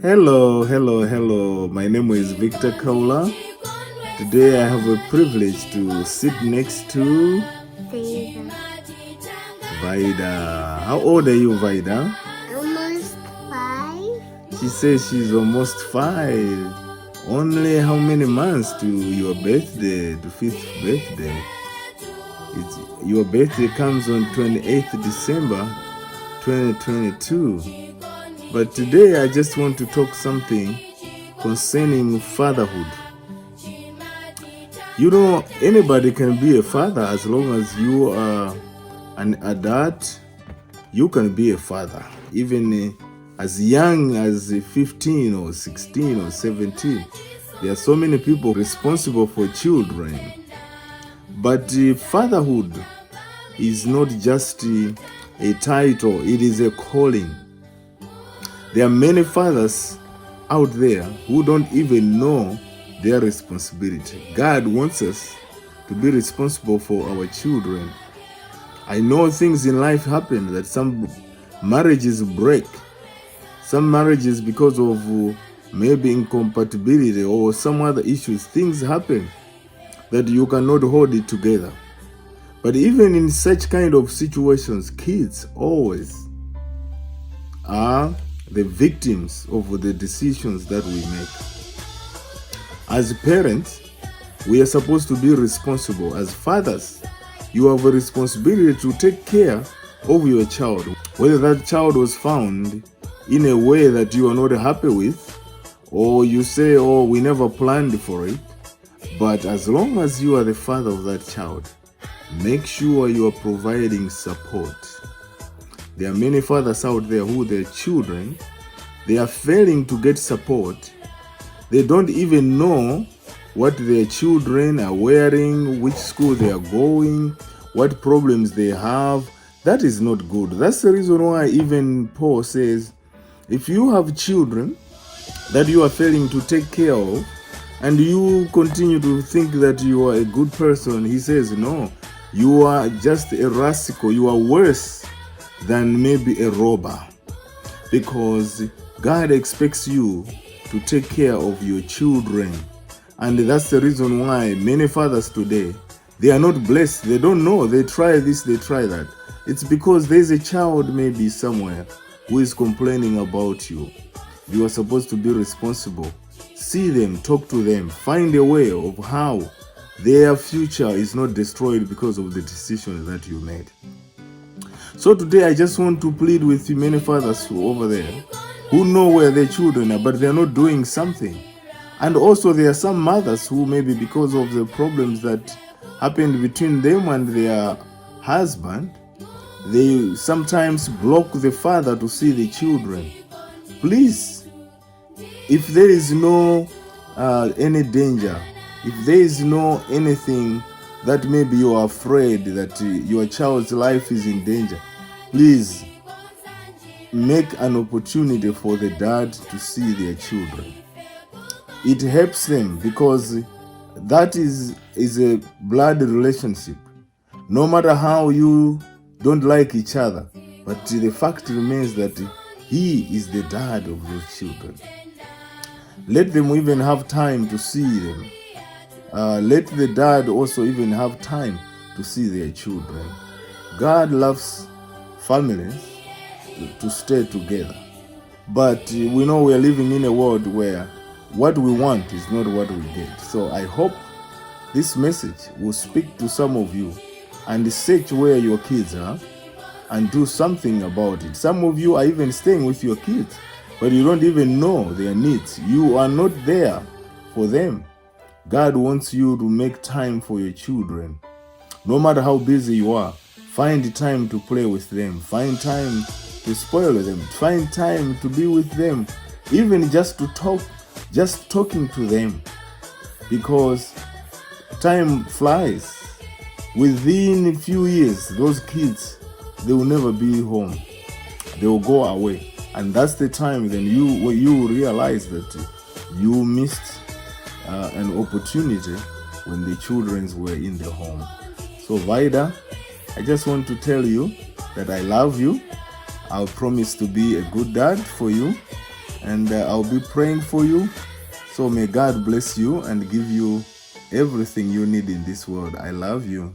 Hello. My name is Victor Khaula. Today I have a privilege to sit next to Vida. How old are you, Vida? Almost 5. She says she's almost 5. Only how many months to your birthday, to 5th birthday? Your birthday comes on 28th December 2022. But today I just want to talk something concerning fatherhood. You know, anybody can be a father as long as you are an adult. You can be a father, even as young as 15 or 16 or 17. There are so many people responsible for children. But fatherhood is not just a title, it is a calling. There are many fathers out there who don't even know their responsibility. God wants us to be responsible for our children. I know things in life happen, that some marriages break. Some marriages, because of maybe incompatibility or some other issues, things happen that you cannot hold it together. But even in such kind of situations, kids always are the victims of the decisions that we make. As parents, we are supposed to be responsible. As fathers, you have a responsibility to take care of your child. Whether that child was found in a way that you are not happy with, or you say, oh, we never planned for it. But as long as you are the father of that child, make sure you are providing support. There are many fathers out there who their children, they are failing to get support. They don't even know what their children are wearing, which school they are going, what problems they have. That is not good. That's the reason why even Paul says, if you have children that you are failing to take care of, and you continue to think that you are a good person, he says, no, you are just a rascal. You are worse than maybe a robber, because God expects you to take care of your children. And that's the reason why many fathers today, they are not blessed. They don't know. They try this, they try that. It's because there's a child maybe somewhere who is complaining about you. You are supposed to be responsible. See them, talk to them, find a way of how their future is not destroyed because of the decisions that you made. So today I just want to plead with many fathers over there who know where their children are, but they're not doing something. And also there are some mothers who maybe because of the problems that happened between them and their husband, they sometimes block the father to see the children. Please, if there is no any danger, if there is no anything that maybe you are afraid that your child's life is in danger, please make an opportunity for the dad to see their children. It helps them, because that is a blood relationship. No matter how you don't like each other, but the fact remains that he is the dad of those children. Let them even have time to see them. Let the dad also even have time to see their children. God loves families to stay together. But we know we are living in a world where what we want is not what we get. So I hope this message will speak to some of you and search where your kids are and do something about it. Some of you are even staying with your kids, but you don't even know their needs. You are not there for them. God wants you to make time for your children. No matter how busy you are, find time to play with them. Find time to spoil them. Find time to be with them. Even just to talk, just talking to them. Because time flies. Within a few years, those kids, they will never be home. They will go away. And that's the time then you realize that you missed an opportunity when the children were in the home. So Vida, I just want to tell you that I love you. I'll promise to be a good dad for you. and I'll be praying for you. So may God bless you and give you everything you need in this world. I love you.